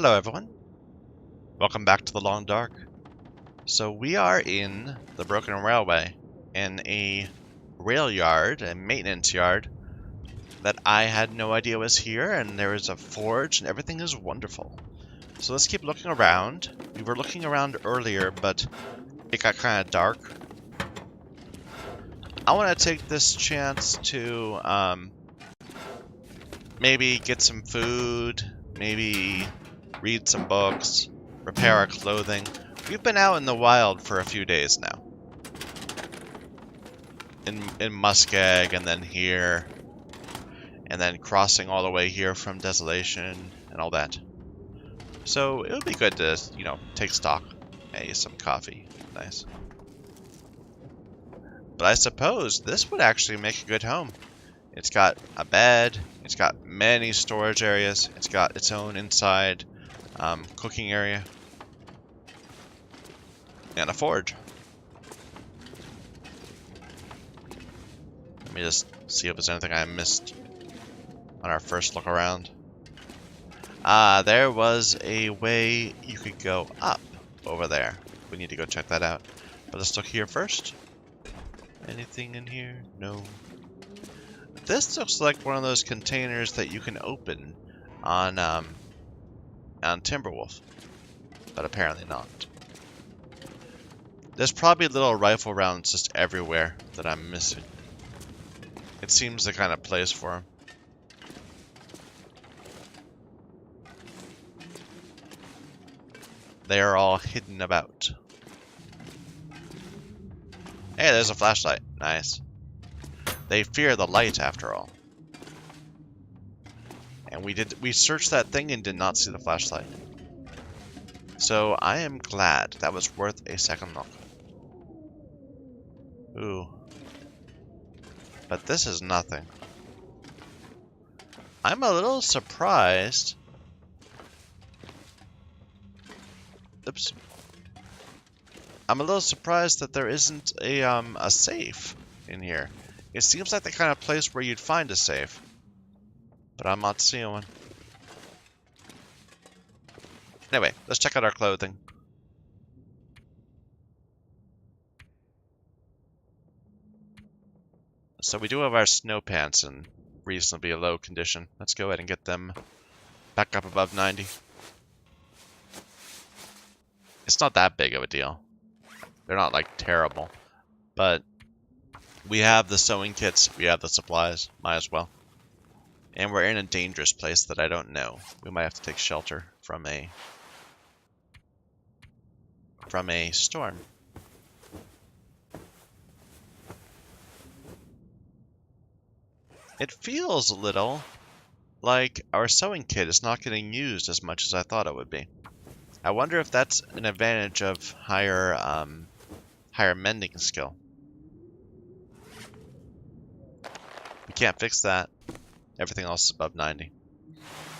Hello everyone, welcome back to the Long Dark. So we are in the Broken Railway, in a rail yard, a maintenance yard, that I had no idea was here, and there is a forge and everything is wonderful. So let's keep looking around. We were looking around earlier, but it got kind of dark. I want to take this chance to maybe get some food, maybe read some books, repair our clothing. We've been out in the wild for a few days now. In Muskeg, and then here, and then crossing all the way here from Desolation, and all that. So it would be good to, you know, take stock. Hey, some coffee. Nice. But I suppose this would actually make a good home. It's got a bed, it's got many storage areas, it's got its own inside cooking area, and a forge. Let me just see if there's anything I missed on our first look around. There was a way you could go up over there. We need to go check that out. But let's look here first. Anything in here? No. This looks like one of those containers that you can open on Timberwolf, but apparently not. There's probably little rifle rounds just everywhere that I'm missing. It seems the kind of place for them. They are all hidden about. Hey, there's a flashlight. Nice. They fear the light, after all. And we searched that thing and did not see the flashlight. So I am glad. That was worth a second look. Ooh. But this is nothing. I'm a little surprised. Oops. I'm a little surprised that there isn't a safe in here. It seems like the kind of place where you'd find a safe, but I'm not seeing one. Anyway, let's check out our clothing. So we do have our snow pants in reasonably low condition. Let's go ahead and get them back up above 90. It's not that big of a deal. They're not like terrible, but we have the sewing kits, we have the supplies, might as well. And we're in a dangerous place that I don't know. We might have to take shelter from a storm. It feels a little like our sewing kit is not getting used as much as I thought it would be. I wonder if that's an advantage of higher mending skill. We can't fix that. Everything else is above 90.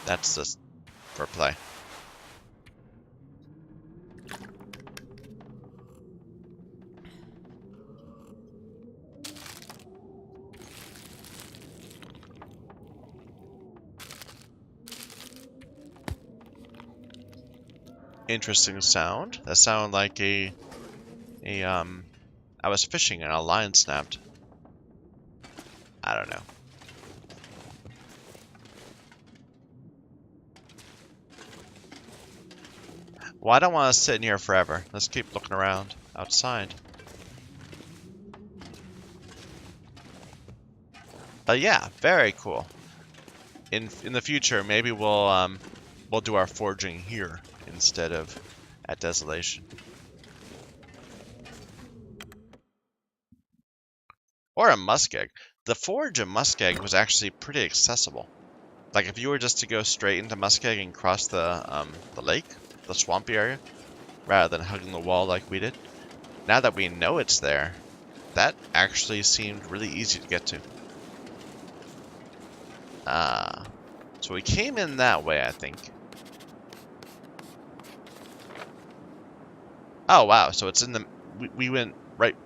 That's just for play. Interesting sound. That sounded like I was fishing and a line snapped. I don't know. Well, I don't want to sit in here forever. Let's keep looking around outside. But yeah, very cool. In the future, maybe we'll do our forging here instead of at Desolation. Or in Muskeg. The forge in Muskeg was actually pretty accessible. Like if you were just to go straight into Muskeg and cross the lake, the swampy area, rather than hugging the wall like we did. Now that we know it's there, that actually seemed really easy to get to. So we came in that way, I think. Oh wow, so it's in the, we went right,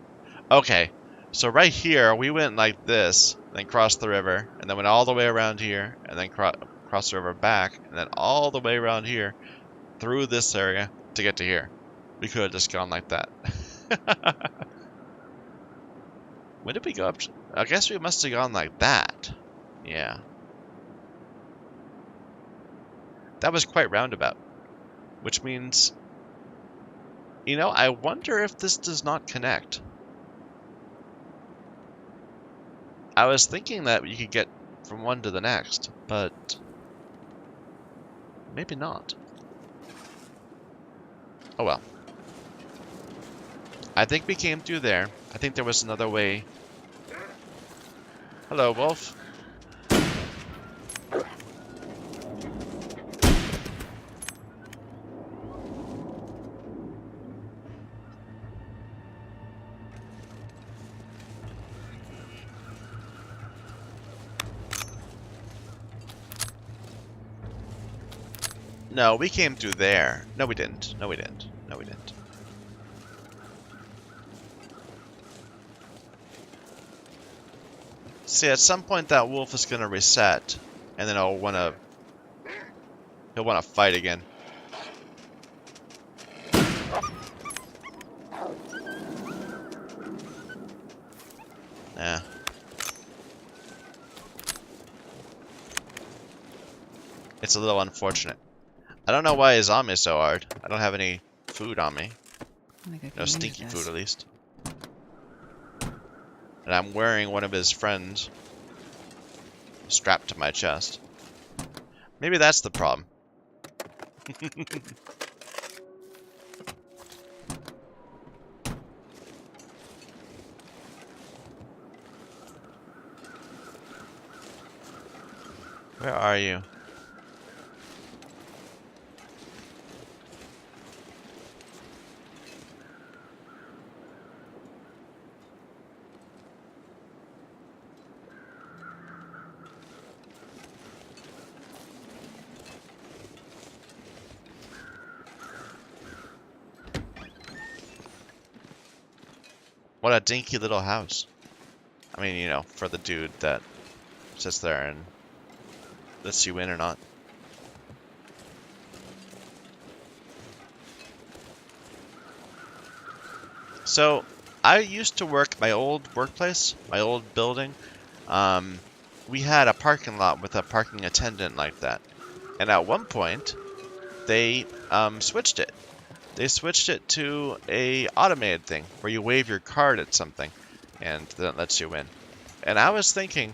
okay. So right here, we went like this, then crossed the river, and then went all the way around here, and then crossed the river back, and then all the way around here, through this area to get to here. We could have just gone like that. When did we go up to... I guess we must have gone like that. Yeah. That was quite roundabout. Which means... You know, I wonder if this does not connect. I was thinking that you could get from one to the next, but... maybe not. Oh well. I think we came through there. I think there was another way. Hello, wolf. No, we came through there. No, we didn't. No, we didn't. No, we didn't. See, at some point that wolf is gonna reset, and then he'll wanna fight again. Yeah. It's a little unfortunate. I don't know why he's on me so hard. I don't have any food on me. No stinky food, at least. And I'm wearing one of his friends strapped to my chest. Maybe that's the problem. Where are you? What a dinky little house. I mean, you know, for the dude that sits there and lets you in or not. So, I used to work my old workplace, my old building. We had a parking lot with a parking attendant like that. And at one point, they switched it. They switched it to a automated thing where you wave your card at something and then it lets you in. And I was thinking,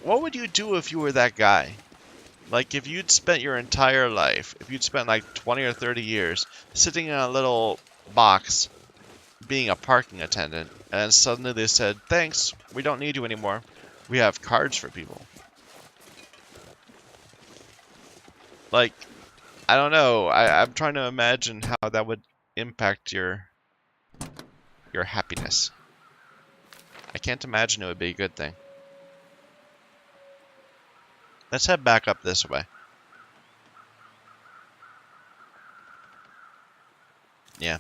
what would you do if you were that guy? Like if you'd spent your entire life, if you'd spent like 20 or 30 years sitting in a little box being a parking attendant, and suddenly they said, thanks, we don't need you anymore. We have cards for people. Like, I don't know. I'm trying to imagine how that would impact your happiness. I can't imagine it would be a good thing. Let's head back up this way. Yeah.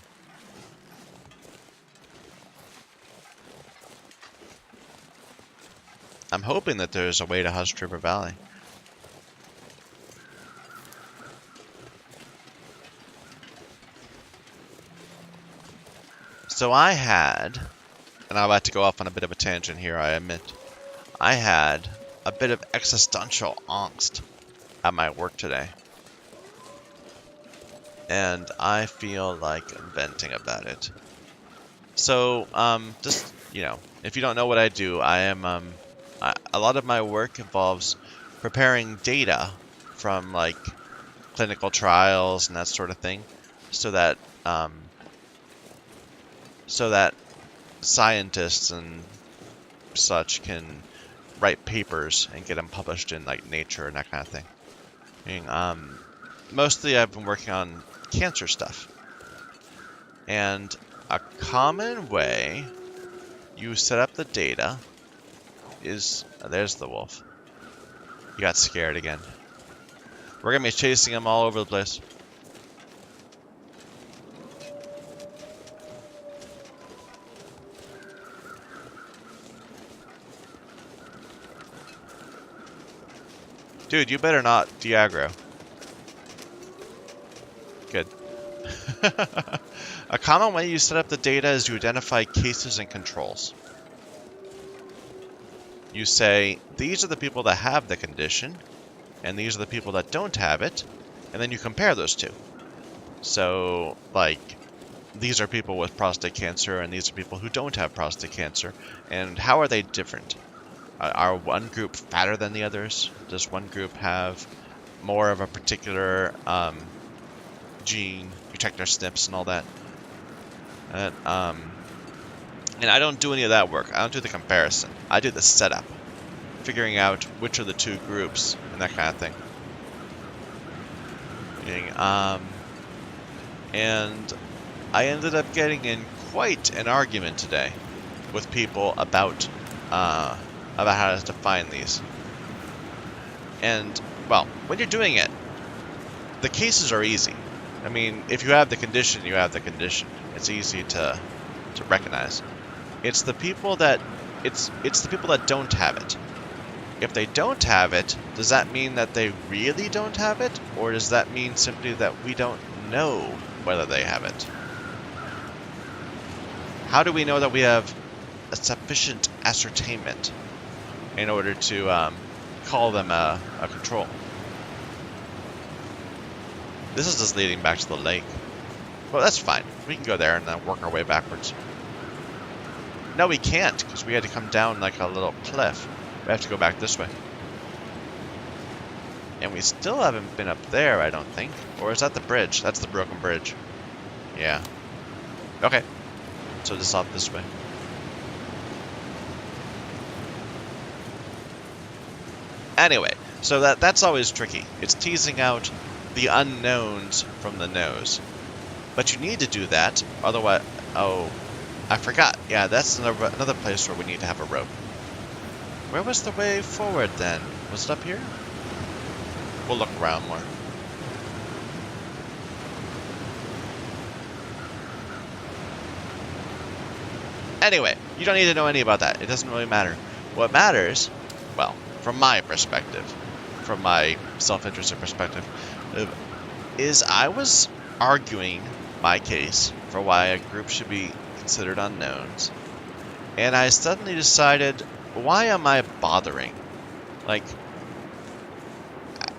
I'm hoping that there's a way to Hush River Valley. So I had, and I'm about to go off on a bit of a tangent here, I admit. I had a bit of existential angst at my work today. And I feel like venting about it. So, just, you know, if you don't know what I do, I am, a lot of my work involves preparing data from, like, clinical trials and that sort of thing, so that scientists and such can write papers and get them published in like Nature and that kind of thing. I mean, mostly I've been working on cancer stuff. And a common way you set up the data is... there's the wolf. He got scared again. We're going to be chasing him all over the place. Dude, you better not de-aggro. Good. A common way you set up the data is to identify cases and controls. You say, these are the people that have the condition, and these are the people that don't have it, and then you compare those two. So, like, these are people with prostate cancer, and these are people who don't have prostate cancer, and how are they different? Are one group fatter than the others? Does one group have more of a particular gene? You check their SNPs and all that. And I don't do any of that work. I don't do the comparison. I do the setup, figuring out which are the two groups and that kind of thing. And I ended up getting in quite an argument today with people about how to define these. And, well, when you're doing it, the cases are easy. I mean, if you have the condition, you have the condition. It's easy to recognize. It's the people that don't have it. If they don't have it, does that mean that they really don't have it, or does that mean simply that we don't know whether they have it? How do we know that we have a sufficient ascertainment in order to call them a control? This is just leading back to the lake. Well, that's fine. We can go there and then work our way backwards. No, we can't, because we had to come down like a little cliff. We have to go back this way. And we still haven't been up there, I don't think. Or is that the bridge? That's the broken bridge. Yeah. Okay. So just off this way. Anyway, so that's always tricky. It's teasing out the unknowns from the knows. But you need to do that, otherwise... Oh, I forgot. Yeah, that's another place where we need to have a rope. Where was the way forward then? Was it up here? We'll look around more. Anyway, you don't need to know any about that. It doesn't really matter. What matters, well, from my perspective, from my self-interested perspective, is I was arguing my case for why a group should be considered unknowns, and I suddenly decided, why am I bothering? Like,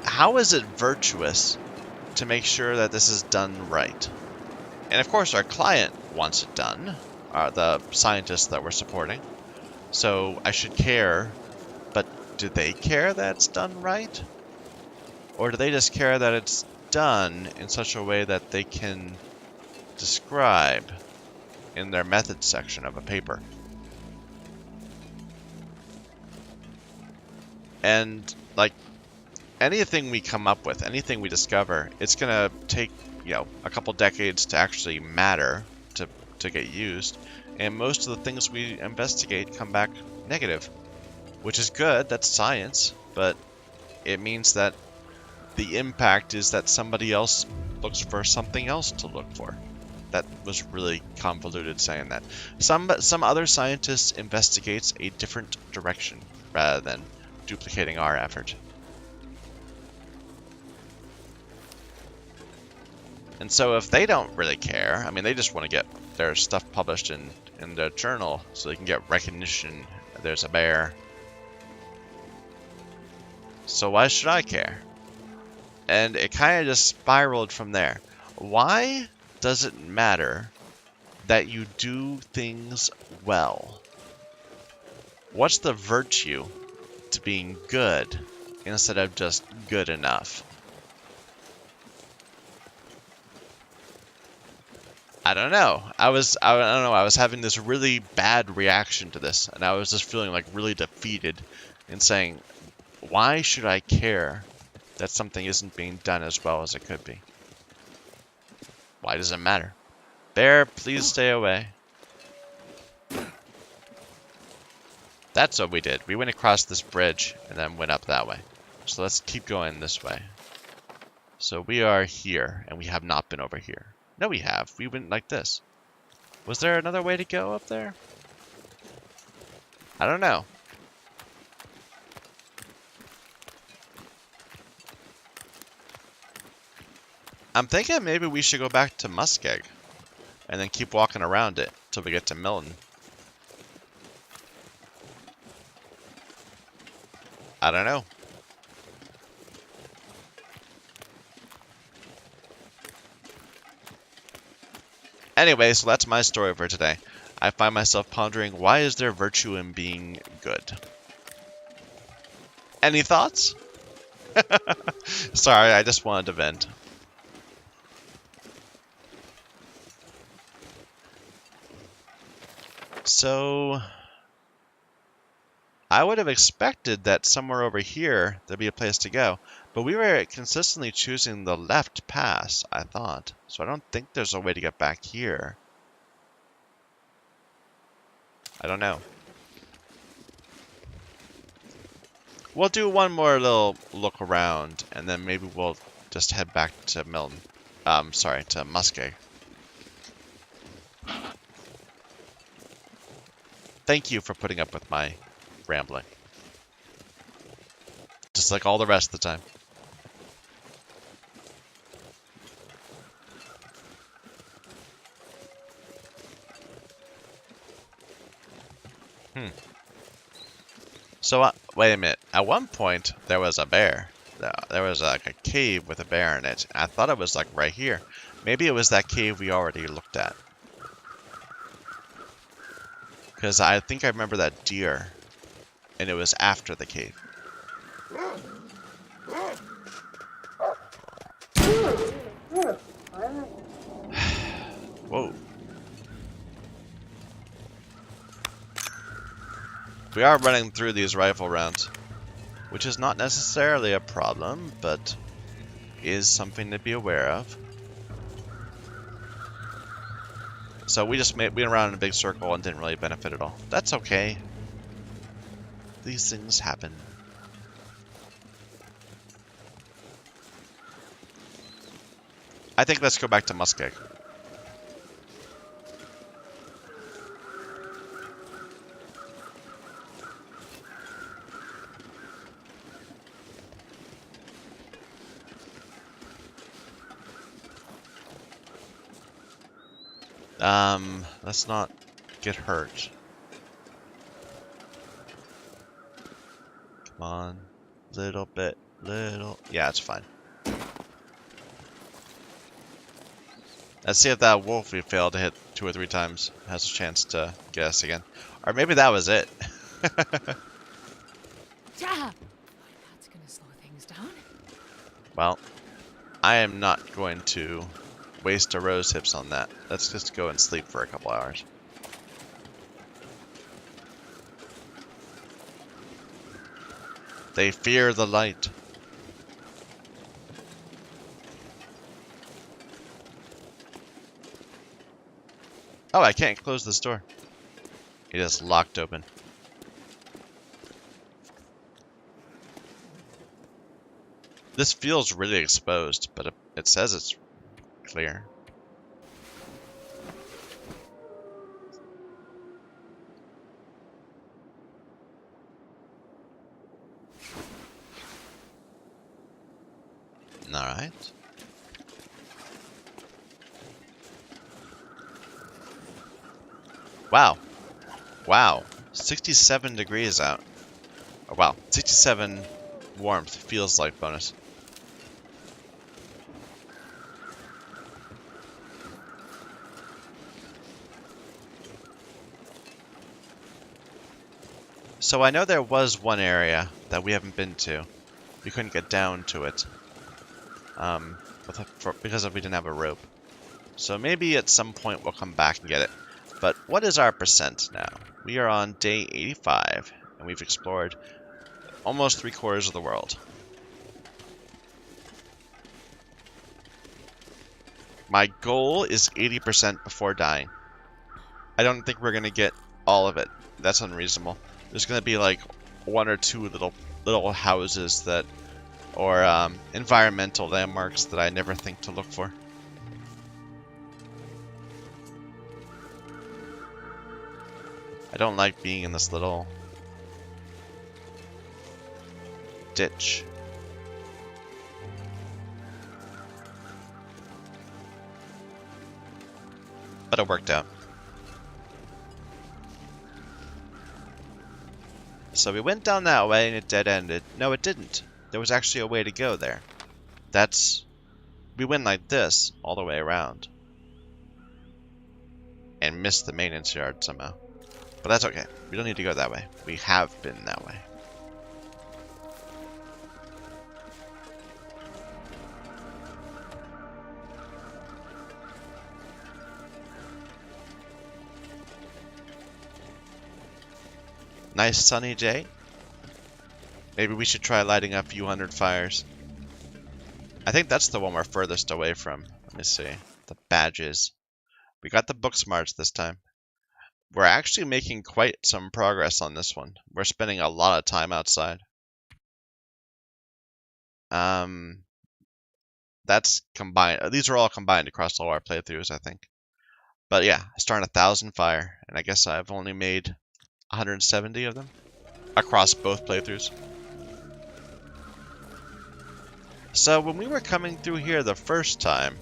how is it virtuous to make sure that this is done right? And of course our client wants it done, the scientists that we're supporting, so I should care, but do they care that it's done right? Or do they just care that it's done in such a way that they can describe in their methods section of a paper? And, like, anything we come up with, anything we discover, it's gonna take, a couple decades to actually matter, to get used. And most of the things we investigate come back negative, which is good, that's science, but it means that the impact is that somebody else looks for something else to look for. That was really convoluted saying that. Some other scientist investigates a different direction rather than duplicating our effort. And so if they don't really care, I mean, they just want to get their stuff published in the journal so they can get recognition. There's a bear. So why should I care? And it kind of just spiraled from there. Why does it matter that you do things well? What's the virtue to being good instead of just good enough? I don't know. I don't know. I was having this really bad reaction to this, and I was just feeling like really defeated and saying, why should I care that something isn't being done as well as it could be? Why does it matter? Bear, please stay away. That's what we did. We went across this bridge and then went up that way. So let's keep going this way. So we are here, and we have not been over here. No, we have. We went like this. Was there another way to go up there? I don't know. I'm thinking maybe we should go back to Muskeg and then keep walking around it till we get to Milton. I don't know. Anyway, so that's my story for today. I find myself pondering, why is there virtue in being good? Any thoughts? Sorry, I just wanted to vent. So, I would have expected that somewhere over here there'd be a place to go, but we were consistently choosing the left pass, I thought. So I don't think there's a way to get back here. I don't know. We'll do one more little look around, and then maybe we'll just head back to Milton. Sorry, to Muskeg. Thank you for putting up with my rambling. Just like all the rest of the time. So, wait a minute. At one point, there was a bear. There was like a cave with a bear in it. I thought it was like right here. Maybe it was that cave we already looked at. Because I think I remember that deer. And it was after the cave. Whoa. We are running through these rifle rounds, which is not necessarily a problem, but is something to be aware of. So we just went around in a big circle and didn't really benefit at all. That's okay. These things happen. I think let's go back to Muskeg. Let's not get hurt. Come on. Little bit. Yeah, it's fine. Let's see if that wolf we failed to hit 2 or 3 times has a chance to get us again. Or maybe that was it. That's gonna slow things down. Well, I am not going to waste a rose hips on that. Let's just go and sleep for a couple hours. They fear the light. Oh, I can't close this door. It is locked open. This feels really exposed, but it says it's clear. All right. Wow. Wow. 67 degrees out. Oh, wow. 67 warmth feels like bonus. So I know there was one area that we haven't been to. We couldn't get down to it. Because we didn't have a rope. So maybe at some point we'll come back and get it. But what is our percent now? We are on day 85, and we've explored almost 3/4 of the world. My goal is 80% before dying. I don't think we're going to get all of it. That's unreasonable. There's going to be like 1 or 2 little houses that, or environmental landmarks that I never think to look for. I don't like being in this little ditch. But it worked out. So we went down that way and it dead-ended. No, it didn't. There was actually a way to go there. We went like this all the way around. And missed the maintenance yard somehow. But that's okay. We don't need to go that way. We have been that way. Nice sunny day. Maybe we should try lighting up a few hundred fires. I think that's the one we're furthest away from. Let me see. The badges. We got the book smarts this time. We're actually making quite some progress on this one. We're spending a lot of time outside. That's combined. These are all combined across all our playthroughs, I think. But yeah, starting 1,000 fire, and I guess I've only made 170 of them across both playthroughs. So when we were coming through here the first time,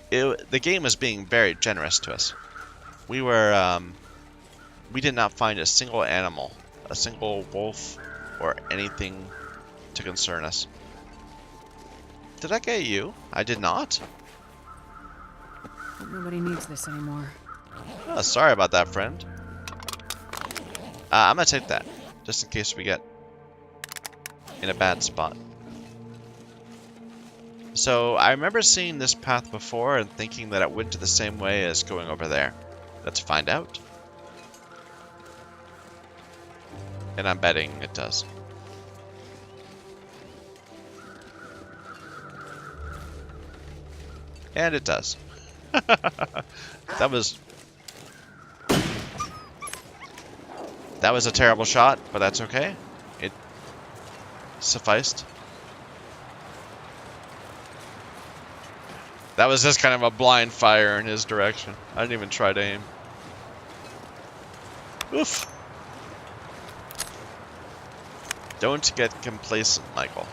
the game was being very generous to us. We did not find a single animal, a single wolf, or anything to concern us. Did I get you? I did not. Nobody needs this anymore. Oh, sorry about that, friend. I'm gonna take that, just in case we get in a bad spot. So I remember seeing this path before and thinking that it went to the same way as going over there. Let's find out. And I'm betting it does. And it does. That was a terrible shot, but that's okay. It sufficed. That was just kind of a blind fire in his direction. I didn't even try to aim. Oof. Don't get complacent, Michael.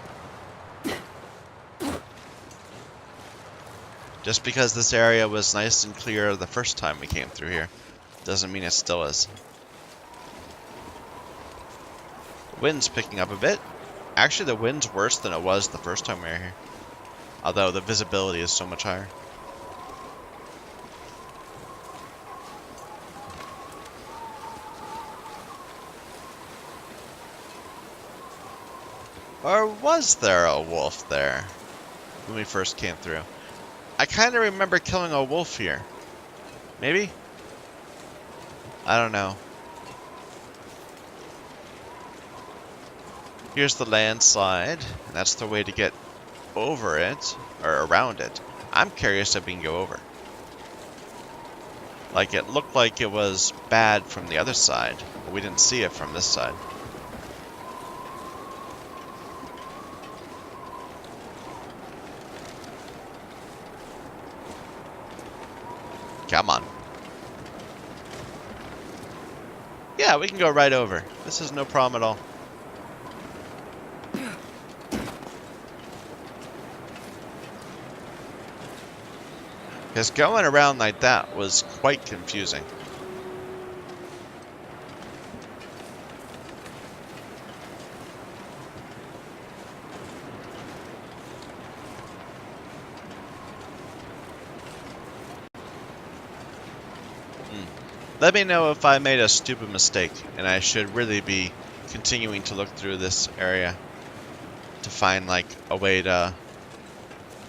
Just because this area was nice and clear the first time we came through here, doesn't mean it still is. Wind's picking up a bit. Actually, the wind's worse than it was the first time we were here. Although the visibility is so much higher. Or was there a wolf there when we first came through? I kind of remember killing a wolf here. Maybe? I don't know. Here's the landslide, and that's the way to get over it, or around it. I'm curious if we can go over. Like, it looked like it was bad from the other side, but we didn't see it from this side. Come on. Yeah, we can go right over. This is no problem at all. Because going around like that was quite confusing. Let me know if I made a stupid mistake and I should really be continuing to look through this area to find like a way to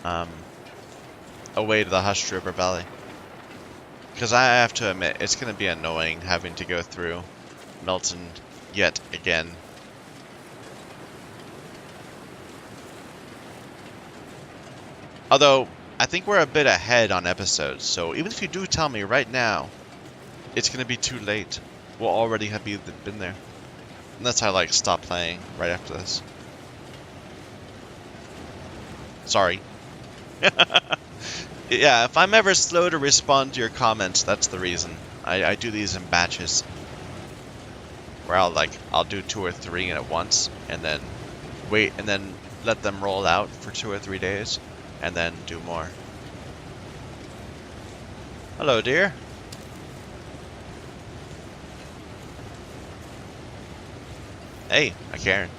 the Hushed River Valley. Because I have to admit, it's going to be annoying having to go through Milton yet again. Although, I think we're a bit ahead on episodes, so even if you do tell me right now, it's going to be too late. We'll already have been there. Unless I, like, stop playing right after this. Sorry. Yeah, if I'm ever slow to respond to your comments, that's the reason. I do these in batches. Where I'll do 2 or 3 at once, and then wait, and then let them roll out for 2 or 3 days, and then do more. Hello, dear. Hey, a Karen.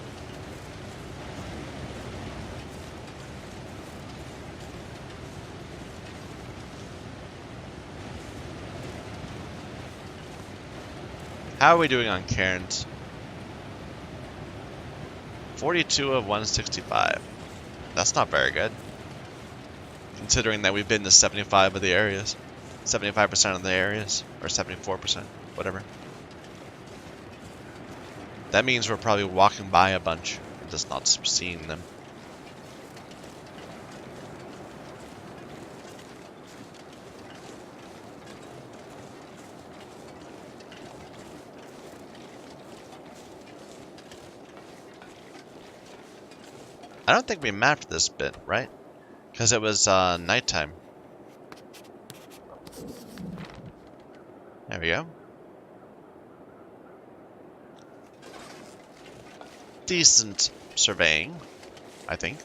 How are we doing on Cairns? 42 of 165. That's not very good. Considering that we've been to 75 of the areas. 75% of the areas. Or 74%. Whatever. That means we're probably walking by a bunch. Just not seeing them. I don't think we mapped this bit, right? Because it was nighttime. There we go. Decent surveying, I think.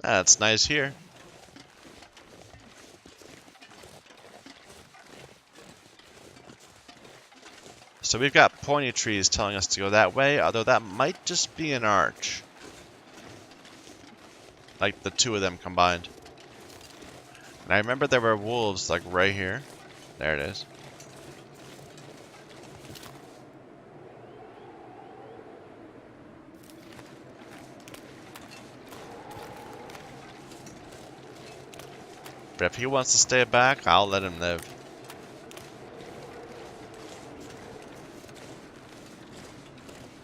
That's nice here. So we've got pointy trees telling us to go that way, although that might just be an arch. Like the two of them combined. And I remember there were wolves like right here. There it is. But if he wants to stay back, I'll let him live.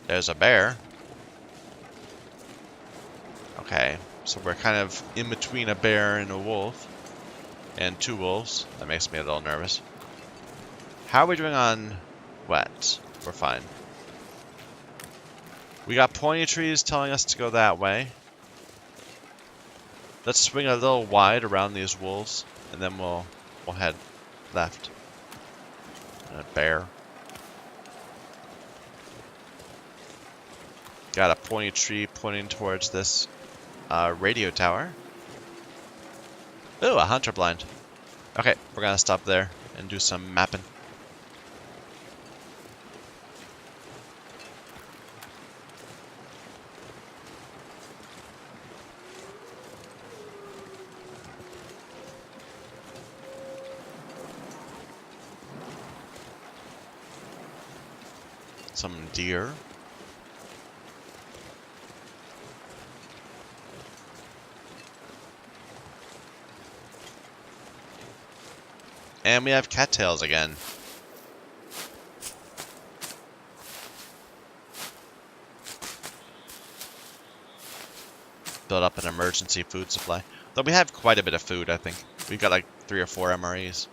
There's a bear. Okay, so we're kind of in between a bear and a wolf. And two wolves. That makes me a little nervous. How are we doing on wet? We're fine. We got pointy trees telling us to go that way. Let's swing a little wide around these wolves, and then we'll head left. And a bear. Got a pointy tree pointing towards this radio tower. Ooh, a hunter blind. Okay, we're gonna stop there and do some mapping. Some deer. And we have cattails again. Build up an emergency food supply. Though we have quite a bit of food, I think. We've got like 3 or 4 MREs.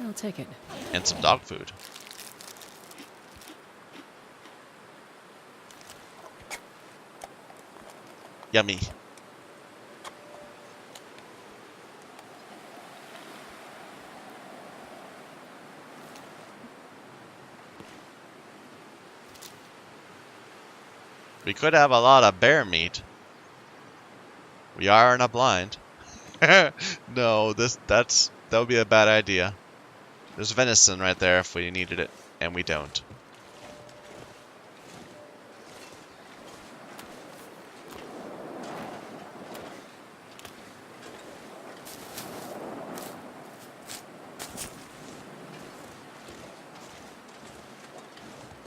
I'll take it. And some dog food. Yummy. We could have a lot of bear meat. We are in a blind. No, that would be a bad idea. There's venison right there if we needed it, and we don't.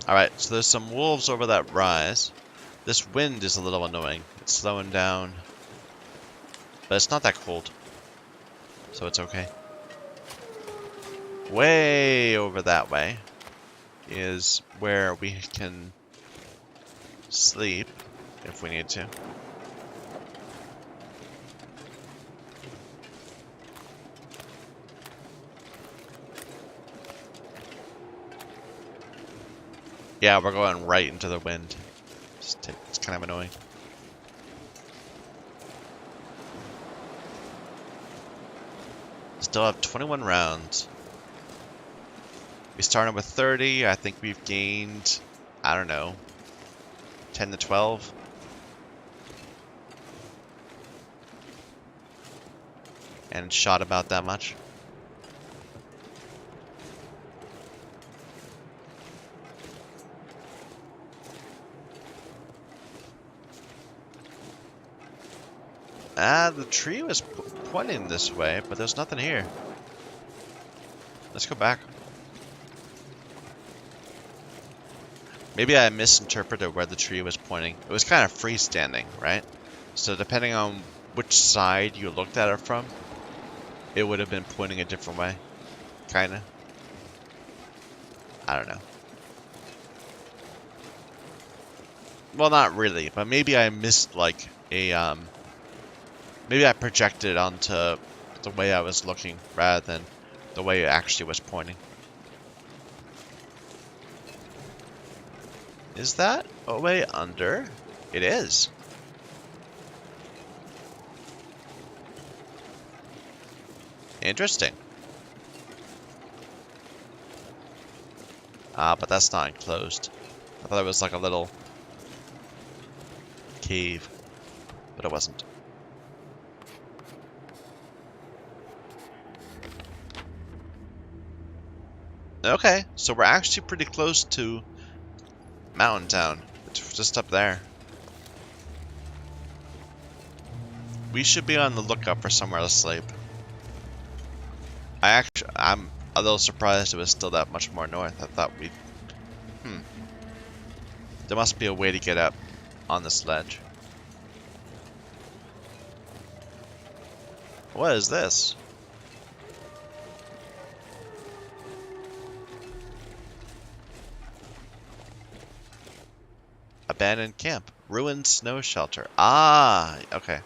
Alright, so there's some wolves over that rise. This wind is a little annoying. It's slowing down. But it's not that cold. So it's okay. Way over that way is where we can sleep if we need to. Yeah, we're going right into the wind. It's kind of annoying. Still have 21 rounds. We started with 30. I think we've gained, I don't know, 10 to 12. And shot about that much. The tree was pointing this way, but there's nothing here. Let's go back. Maybe I misinterpreted where the tree was pointing. It was kind of freestanding, right? So depending on which side you looked at it from, it would have been pointing a different way. Kinda. I don't know. Well, not really, but maybe I missed like a maybe I projected it onto the way I was looking rather than the way it actually was pointing. Is that a way under? It is. Interesting. But that's not enclosed. I thought it was like a little cave, but it wasn't. Okay, so we're actually pretty close to Mountain Town. It's just up there. We should be on the lookout for somewhere to sleep. I'm a little surprised it was still that much more north. I thought we'd... There must be a way to get up on this ledge. What is this? Abandoned camp. Ruined snow shelter. Ah, okay.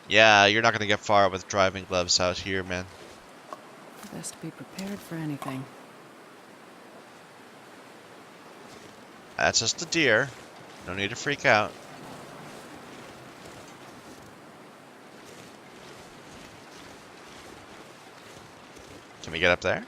Yeah, you're not gonna get far with driving gloves out here, man. Best be prepared for anything. That's just a deer. No need to freak out. Can we get up there?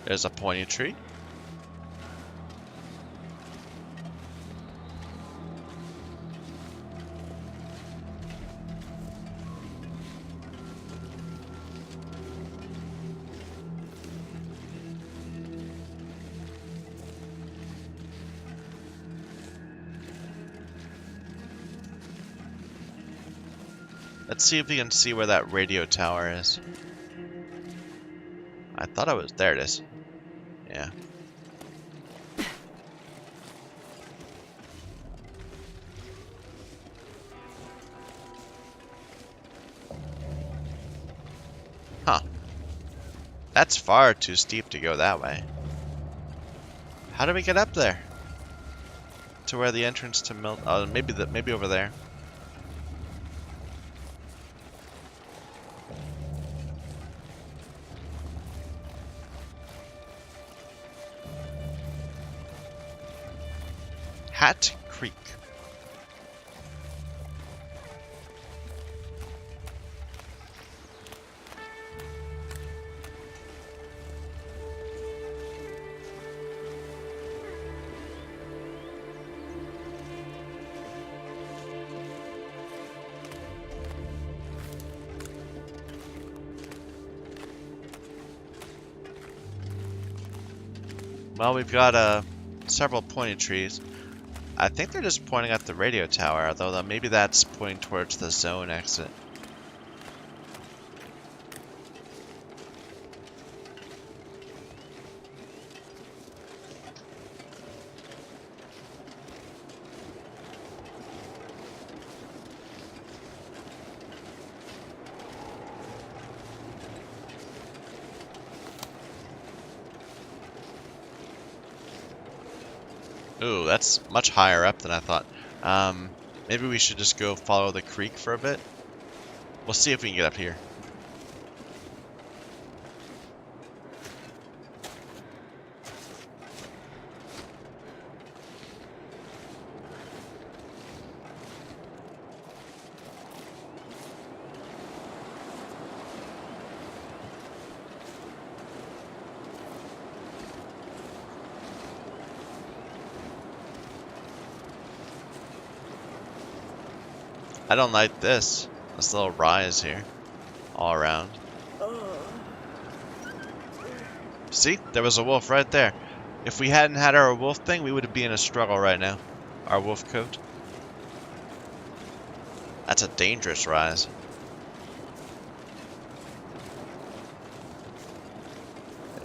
There's a pointy tree. Let's see if we can see where that radio tower is. I thought I was... There it is. Yeah. Huh. That's far too steep to go that way. How do we get up there? To where the entrance to Mill... Oh, maybe over there. Hat Creek. Well, we've got several pointed trees. I think they're just pointing at the radio tower, although maybe that's pointing towards the zone exit. Ooh, that's much higher up than I thought. Maybe we should just go follow the creek for a bit. We'll see if we can get up here. I don't like this. This little rise here. All around. See? There was a wolf right there. If we hadn't had our wolf thing, we would be in a struggle right now. Our wolf coat. That's a dangerous rise.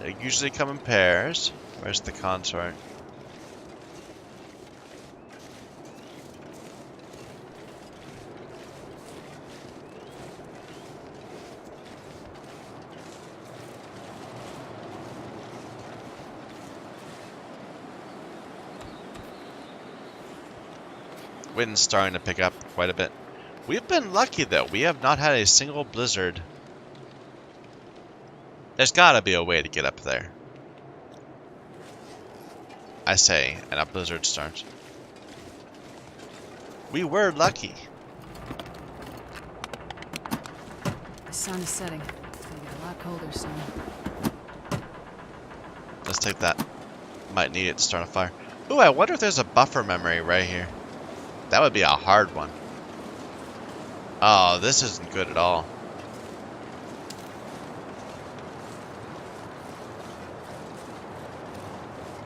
They usually come in pairs. Where's the consort? Wind's starting to pick up quite a bit. We've been lucky though. We have not had a single blizzard. There's gotta be a way to get up there. I say, and a blizzard starts. We were lucky. The sun is setting. It's gonna get a lot colder soon. Let's take that. Might need it to start a fire. Ooh, I wonder if there's a buffer memory right here. That would be a hard one. Oh, this isn't good at all.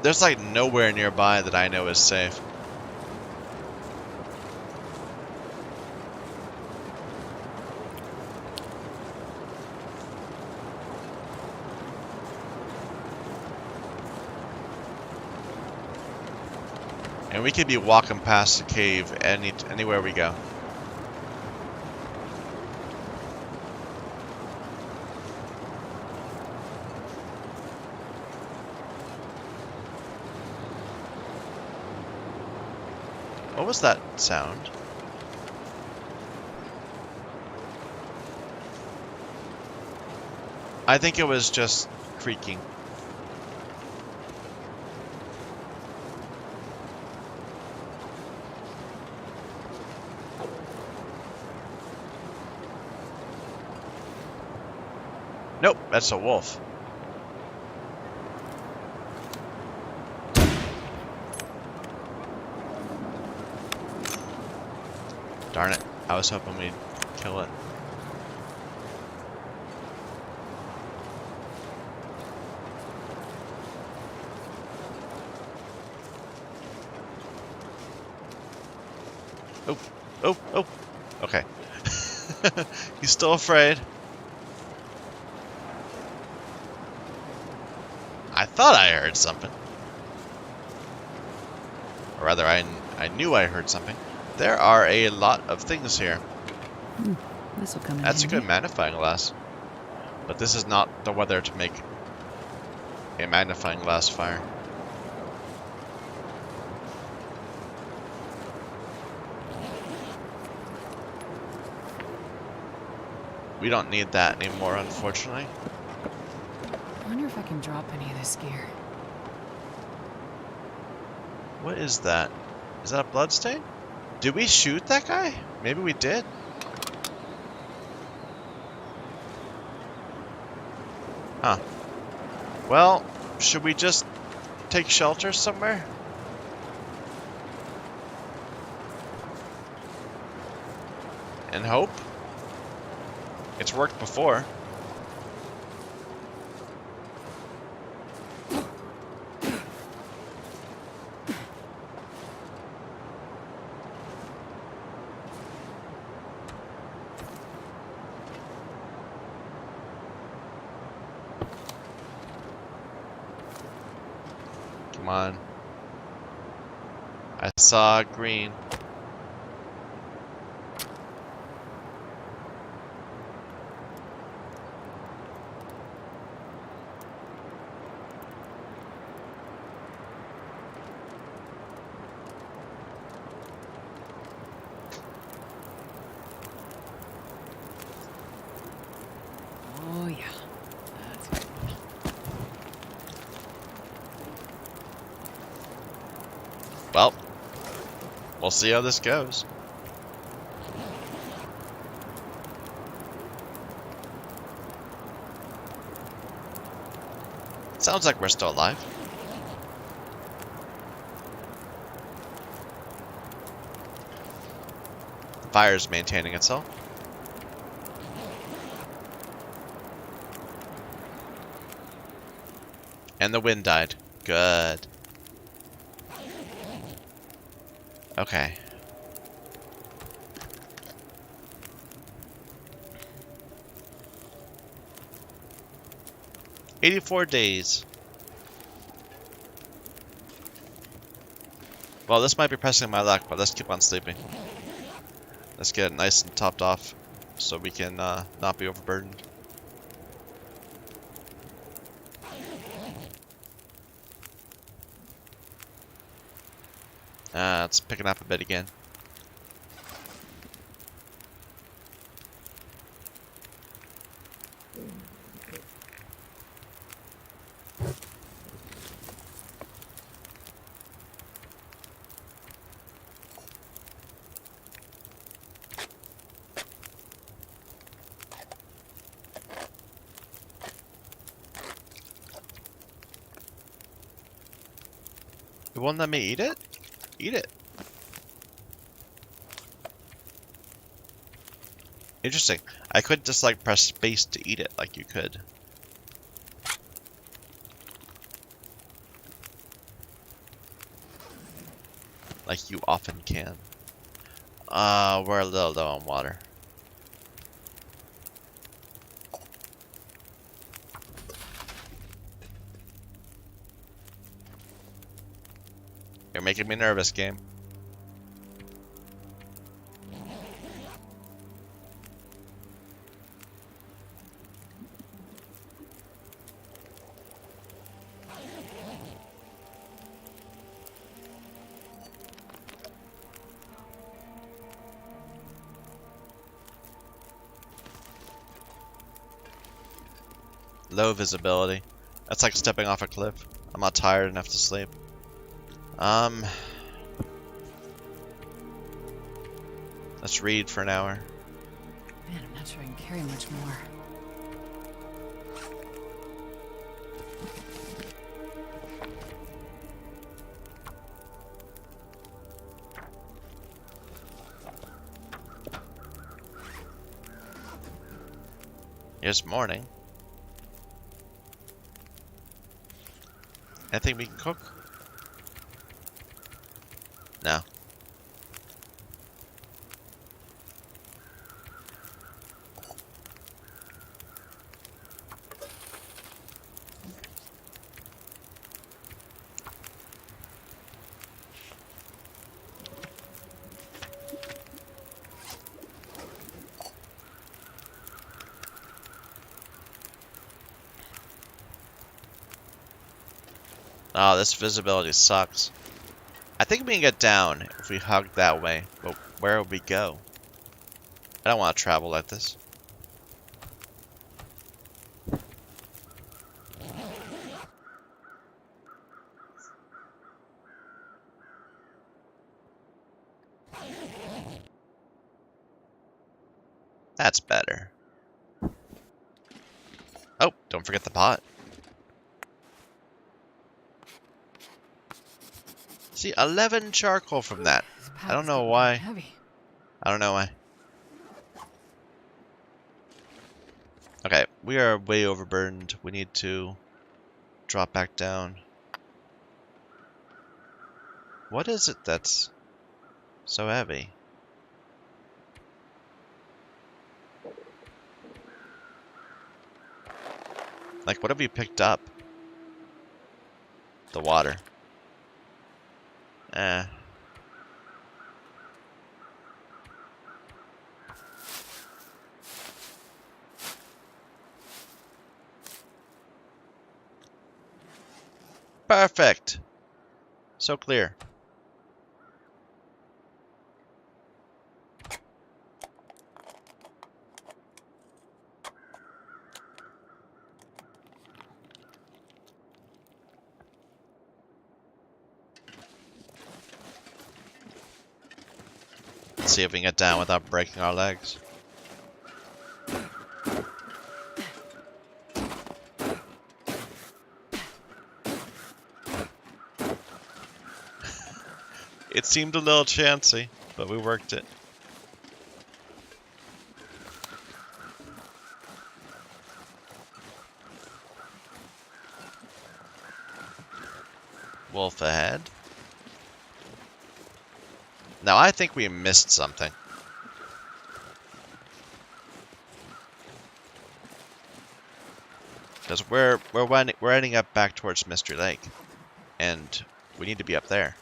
There's like nowhere nearby that I know is safe. And we could be walking past the cave anywhere we go. What was that sound? I think it was just creaking. Nope, that's a wolf. Darn it, I was hoping we'd kill it. Oh, oh, oh, okay. He's still afraid. I thought I heard something. Or rather, I knew I heard something. There are a lot of things here. This'll come in That's a handy. good magnifying glass. But this is not the weather to make a magnifying glass fire. We don't need that anymore, unfortunately. I wonder if I can drop any of this gear. What is that? Is that a bloodstain? Did we shoot that guy? Maybe we did. Huh. Well, should we just take shelter somewhere? And hope? It's worked before. Come on. I saw green. yeah. That's a good one. Well, we'll see how this goes. Sounds like we're still alive. The fire's maintaining itself. And the wind died. Good. Okay. "84 days. Well, this might be pressing my luck, but let's keep on sleeping. Let's get it nice and topped off so we can not be overburdened. It's picking up a bit again. It won't let me eat it? Eat it. Interesting. I could just like press space to eat it like you could. Like you often can. We're a little low on water. You're making me nervous, game. Low visibility. That's like stepping off a cliff. I'm not tired enough to sleep. Let's read for an hour. Man, I'm not sure I can carry much more. It's morning. Anything we can cook? No. Oh, this visibility sucks. I think we can get down if we hug that way, but where would we go? I don't want to travel like this. That's better. Oh, don't forget the pot. See, 11 charcoal from that. I don't know why. Heavy. I don't know why. Okay, we are way overburdened. We need to drop back down. What is it that's so heavy? Like, what have we picked up? The water. Eh. Perfect. So clear. See if we can get down without breaking our legs. It seemed a little chancy, but we worked it. Wolf ahead. Now I think we missed something. Because we're heading up back towards Mystery Lake, and we need to be up there.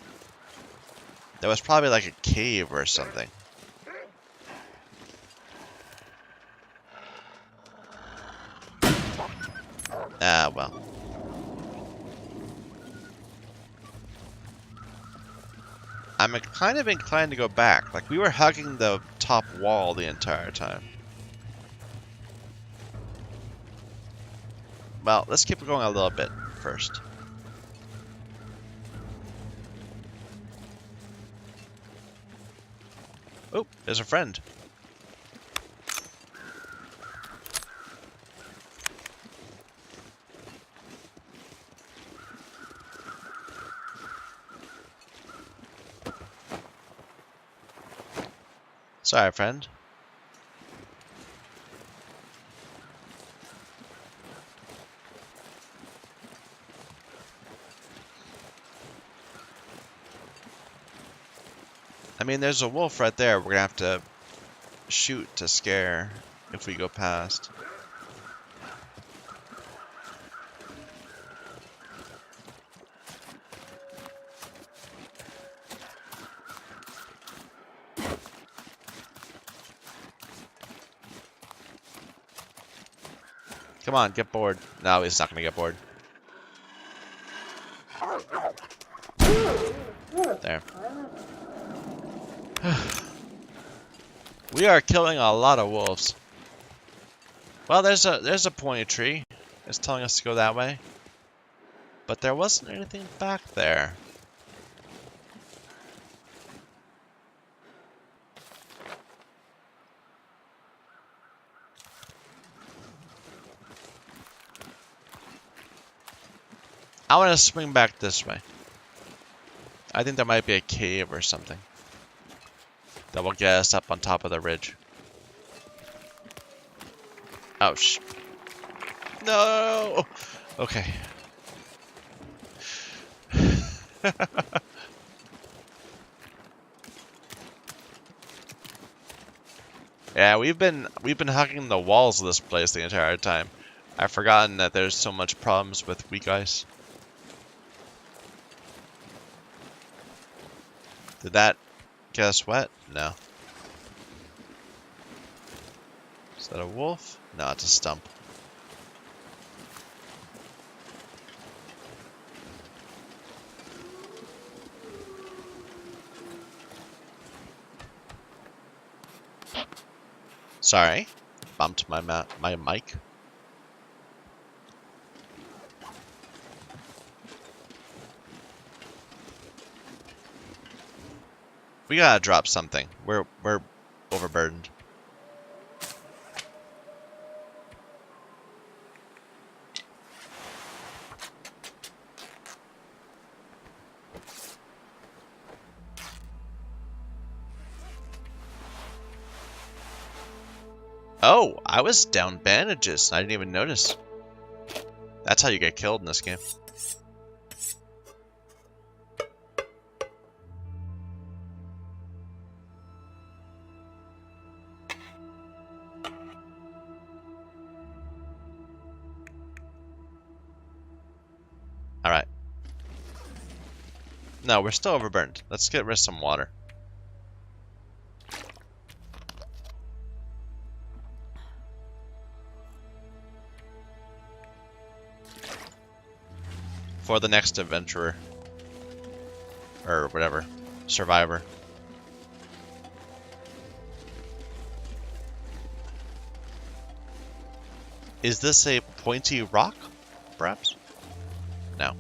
There was probably like a cave or something. Ah, well. I'm kind of inclined to go back. Like, we were hugging the top wall the entire time. Well, let's keep going a little bit first. Oh, there's a friend. Sorry, friend. I mean, there's a wolf right there. We're gonna have to shoot to scare if we go past. Come on, get bored. No, he's not gonna get bored. There. We are killing a lot of wolves. Well, there's a pointy tree. It's telling us to go that way. But there wasn't anything back there. I want to swing back this way. I think there might be a cave or something that will get us up on top of the ridge. Oh, no! Okay. Yeah, we've been hugging the walls of this place the entire time. I've forgotten that there's so much problems with weak ice. Did that get us wet? No. Is that a wolf? No, it's a stump. Sorry, bumped my mic. We gotta drop something. We're overburdened. Oh, I was down bandages. I didn't even notice. That's how you get killed in this game. Alright. No, we're still overburned. Let's get rid of some water. For the next adventurer. Or whatever. Survivor. Is this a pointy rock, perhaps? No.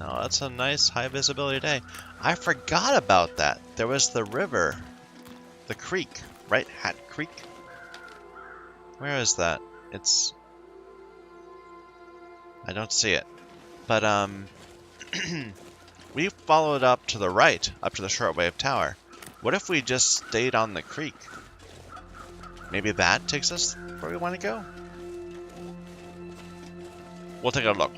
Oh, that's a nice high visibility day. I forgot about that. There was the river. The creek, right? Hat Creek? Where is that? It's... I don't see it. But, we followed up to the right, up to the shortwave tower. What if we just stayed on the creek? Maybe that takes us where we want to go? We'll take a look.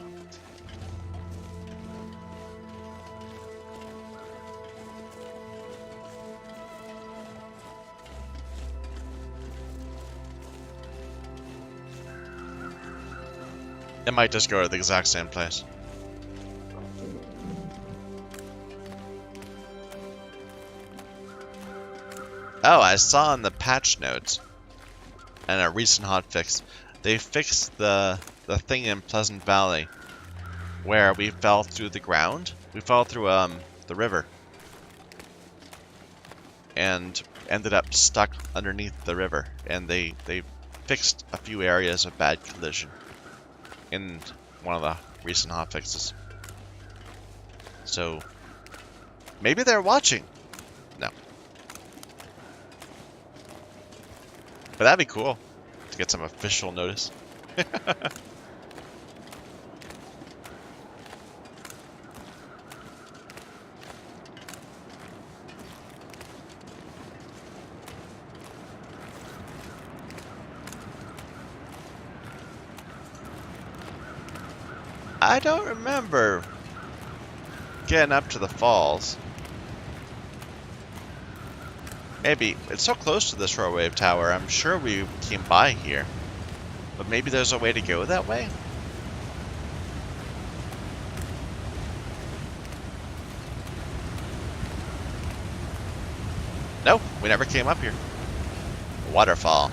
It might just go to the exact same place. Oh, I saw in the patch notes and a recent hotfix, they fixed the thing in Pleasant Valley where we fell through the ground. We fell through the river and ended up stuck underneath the river, and they fixed a few areas of bad collision in one of the recent hotfixes. So maybe they're watching. No. But that'd be cool to get some official notice. I don't remember getting up to the falls. Maybe. It's so close to the shortwave tower, I'm sure we came by here. But maybe there's a way to go that way? No, we never came up here. Waterfall.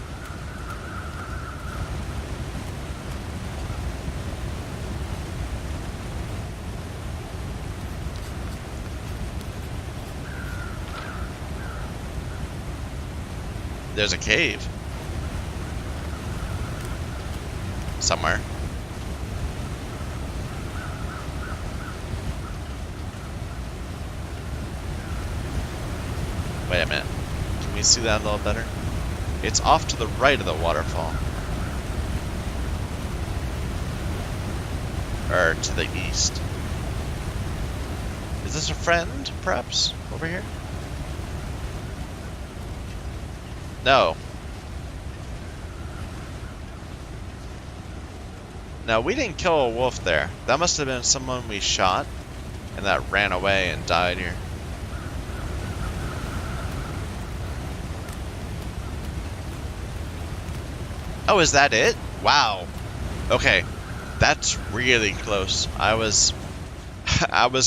There's a cave. Somewhere. Wait a minute. Can we see that a little better? It's off to the right of the waterfall. Or to the east. Is this a friend, perhaps? Over here? No. No, we didn't kill a wolf there. That must have been someone we shot and that ran away and died here. Oh, is that it? Wow. Okay. That's really close. I was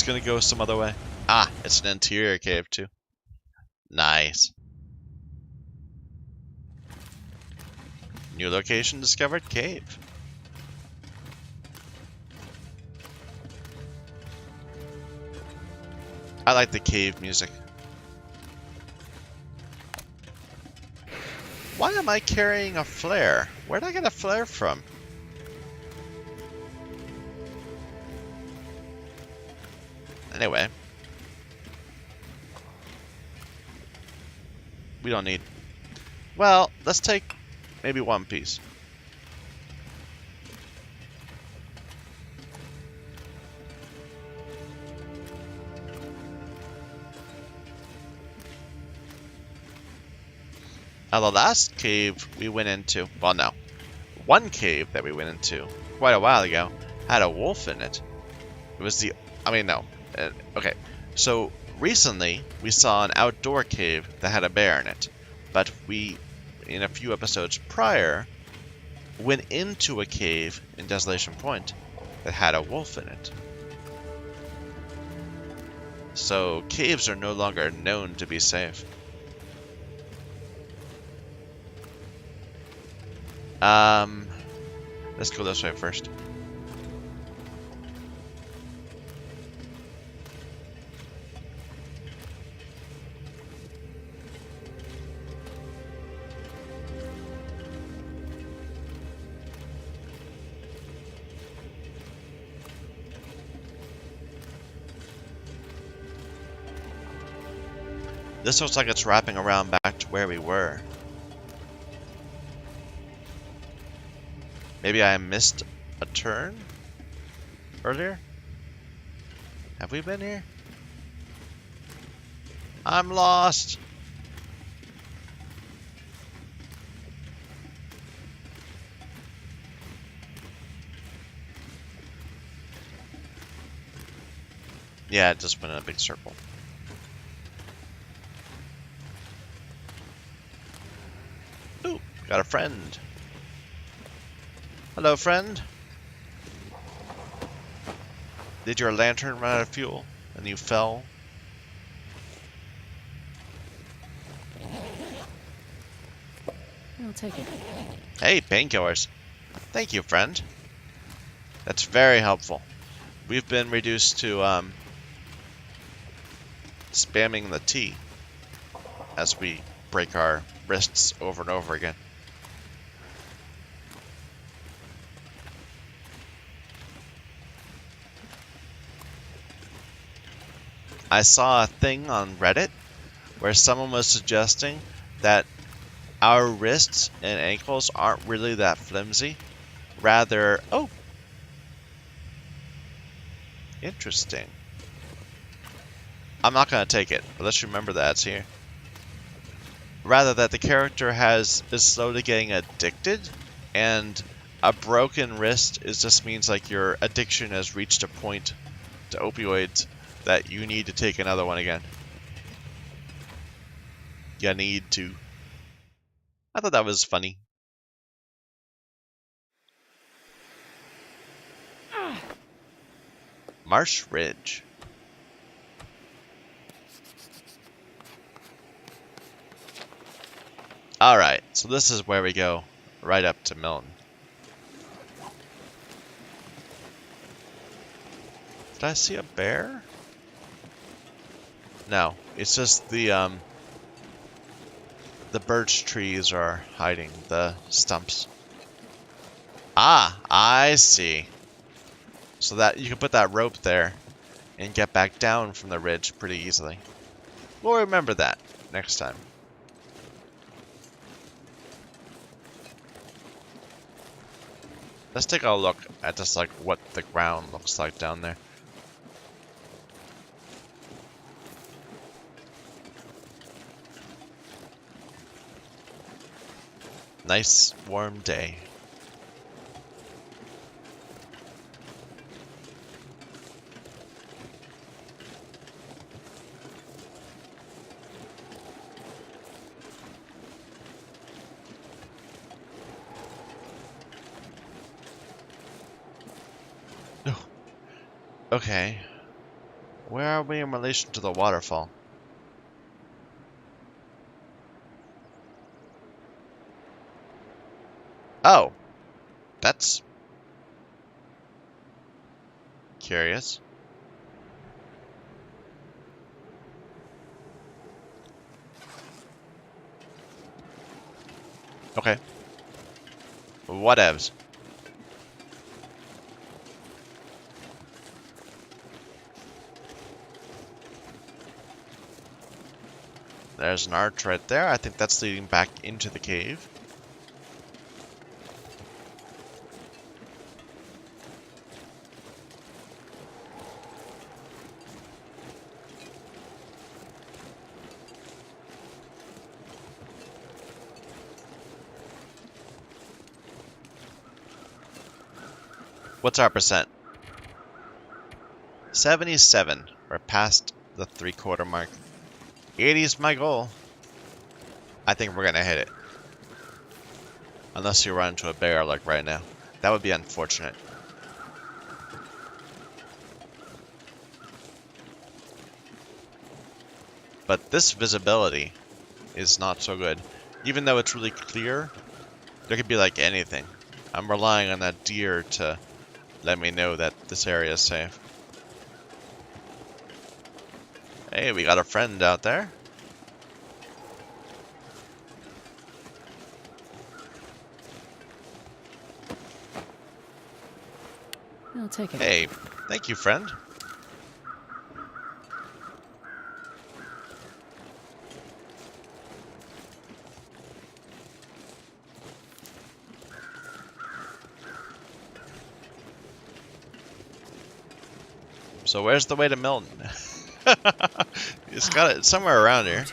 gonna go some other way. Ah, it's an interior cave too. Nice. New location discovered, cave. I like the cave music. Why am I carrying a flare? Where'd I get a flare from? Anyway. We don't need... Well, let's take maybe one piece. Now the last cave we went into, well no, one cave that we went into quite a while ago had a wolf in it. It was the, okay, so recently we saw an outdoor cave that had a bear in it, but we, in a few episodes prior, went into a cave in Desolation Point that had a wolf in it. So caves are no longer known to be safe. Let's go this way first. This looks like it's wrapping around back to where we were. Maybe I missed a turn earlier? Have we been here? I'm lost! Yeah, it just went in a big circle. Ooh, got a friend. Hello, friend. Did your lantern run out of fuel and you fell? I'll take it. Hey, painkillers. Thank you, friend. That's very helpful. We've been reduced to spamming the T as we break our wrists over and over again. I saw a thing on Reddit where someone was suggesting that our wrists and ankles aren't really that flimsy. Rather, oh, interesting. I'm not going to take it, but let's remember that it's here. Rather that the character is slowly getting addicted, and a broken wrist just means like your addiction has reached a point to opioids that you need to take another one again. You need to. I thought that was funny. Marsh Ridge. Alright, so this is where we go, right up to Milton. Did I see a bear? No, it's just the birch trees are hiding the stumps. Ah, I see. So that you can put that rope there and get back down from the ridge pretty easily. We'll remember that next time. Let's take a look at just like what the ground looks like down there. Nice warm day. Okay. Where are we in relation to the waterfall? Oh. That's curious. Okay. Whatevs. There's an arch right there. I think that's leading back into the cave. What's our percent? 77. We're past the 3/4 mark. 80 is my goal. I think we're gonna hit it. Unless you run into a bear like right now. That would be unfortunate. But this visibility is not so good. Even though it's really clear, there could be like anything. I'm relying on that deer to let me know that this area is safe. Hey, we got a friend out there. I'll take it. Hey, thank you, friend. So where's the way to Milton? It's got it somewhere around here.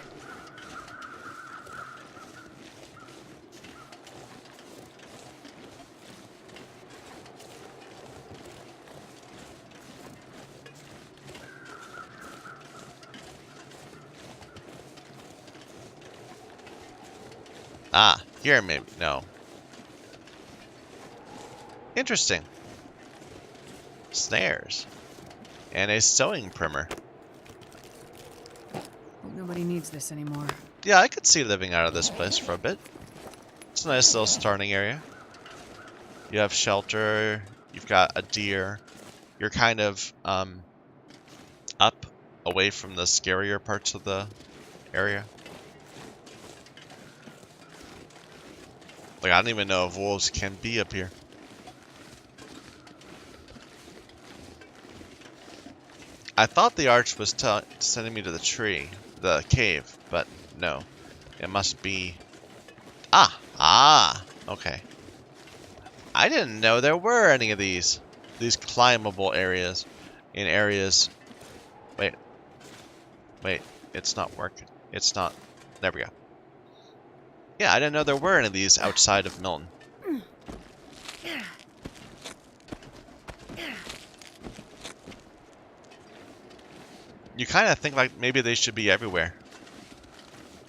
Ah, here maybe. No. Interesting. Snares. And a sewing primer. Hope nobody needs this anymore. Yeah, I could see living out of this place for a bit. It's a nice little starting area. You have shelter. You've got a deer. You're kind of up away from the scarier parts of the area. Like, I don't even know if wolves can be up here. I thought the arch was sending me to the cave, but no. It must be... Ah! Okay. I didn't know there were any of these climbable areas in areas... Wait, it's not working. It's not... There we go. Yeah, I didn't know there were any of these outside of Milton. You kind of think like maybe they should be everywhere.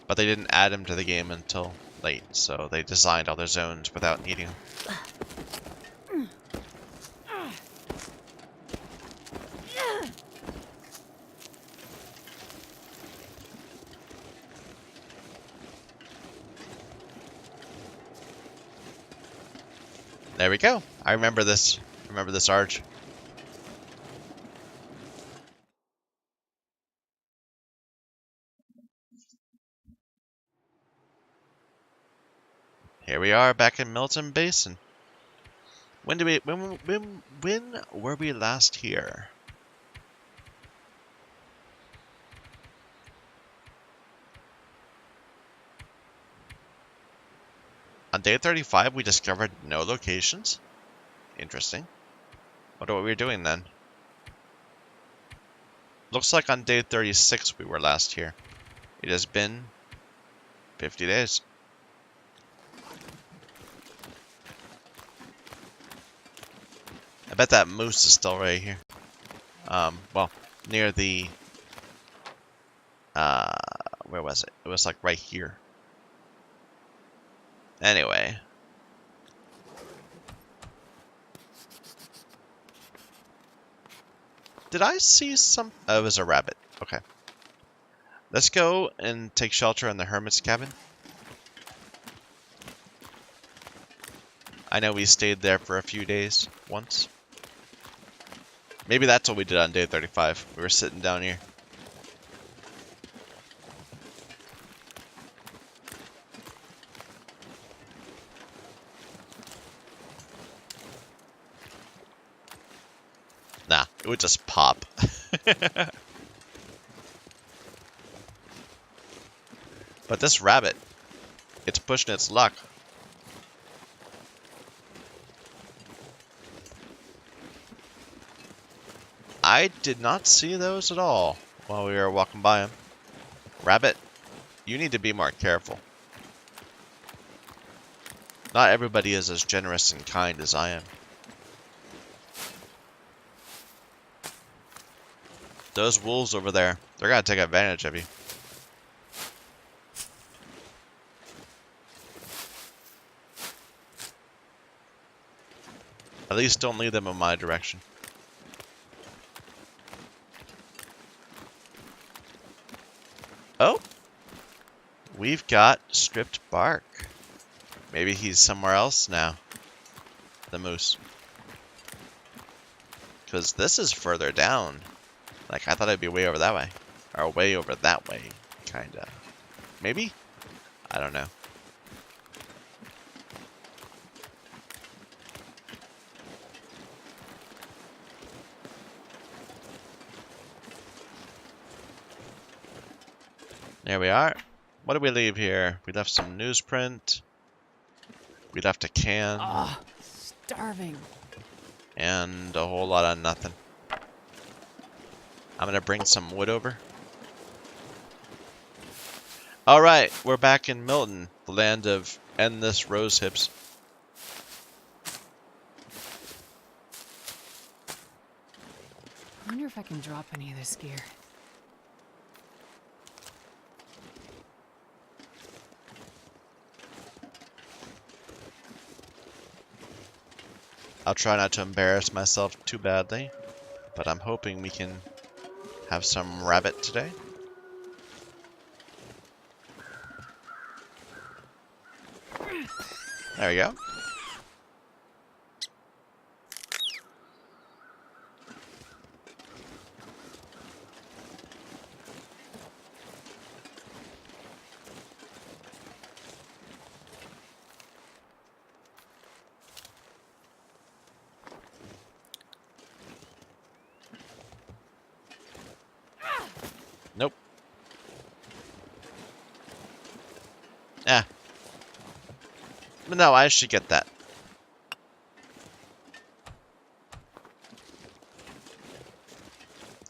But they didn't add them to the game until late, so they designed all their zones without needing them. There we go. I remember this. Remember this arch. Here we are back in Milton Basin. When were we last here? On day 35, we discovered no locations. Interesting. Wonder what we were doing then. Looks like on day 36 we were last here. It has been 50 days. I bet that moose is still right here. Well, near the... where was it? It was like right here. Anyway. Did I see some... Oh, it was a rabbit. Okay. Let's go and take shelter in the hermit's cabin. I know we stayed there for a few days once. Maybe that's what we did on day 35. We were sitting down here. Nah, it would just pop. But this rabbit, it's pushing its luck. I did not see those at all while we were walking by them. Rabbit, you need to be more careful. Not everybody is as generous and kind as I am. Those wolves over there, they're gonna take advantage of you. At least don't lead them in my direction. Oh! We've got stripped bark. Maybe he's somewhere else now. The moose. Because this is further down. Like, I thought it'd be way over that way. Or way over that way, kinda. Maybe? I don't know. There we are. What did we leave here? We left some newsprint. We left a can. Starving. And a whole lot of nothing. I'm gonna bring some wood over. Alright, we're back in Milton, the land of endless rose hips. I wonder if I can drop any of this gear. I'll try not to embarrass myself too badly, but I'm hoping we can have some rabbit today. There we go. Nope. Ah. But no, I should get that.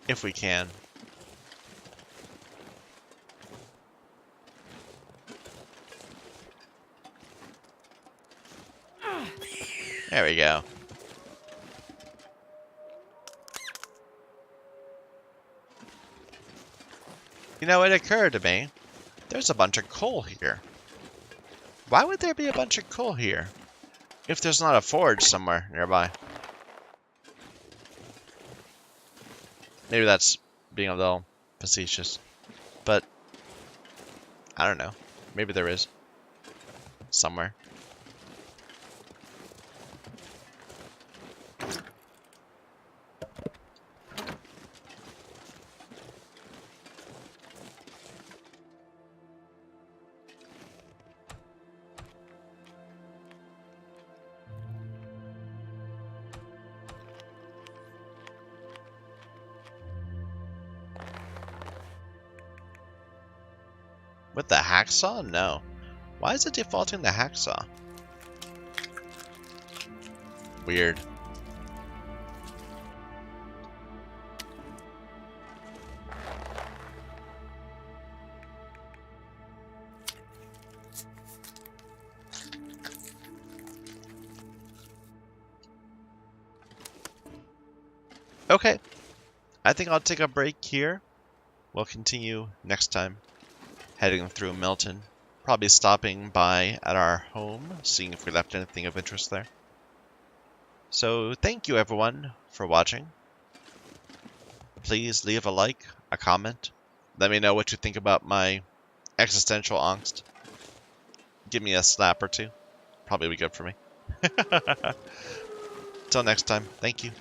If we can. There we go. You know, it occurred to me, there's a bunch of coal here. Why would there be a bunch of coal here if there's not a forge somewhere nearby? Maybe that's being a little facetious, but I don't know. Maybe there is somewhere. With the hacksaw? No. Why is it defaulting the hacksaw? Weird. Okay. I think I'll take a break here. We'll continue next time. Heading through Milton, probably stopping by at our home, seeing if we left anything of interest there. So thank you everyone for watching. Please leave a like, a comment. Let me know what you think about my existential angst. Give me a slap or two. Probably be good for me. Till next time, thank you.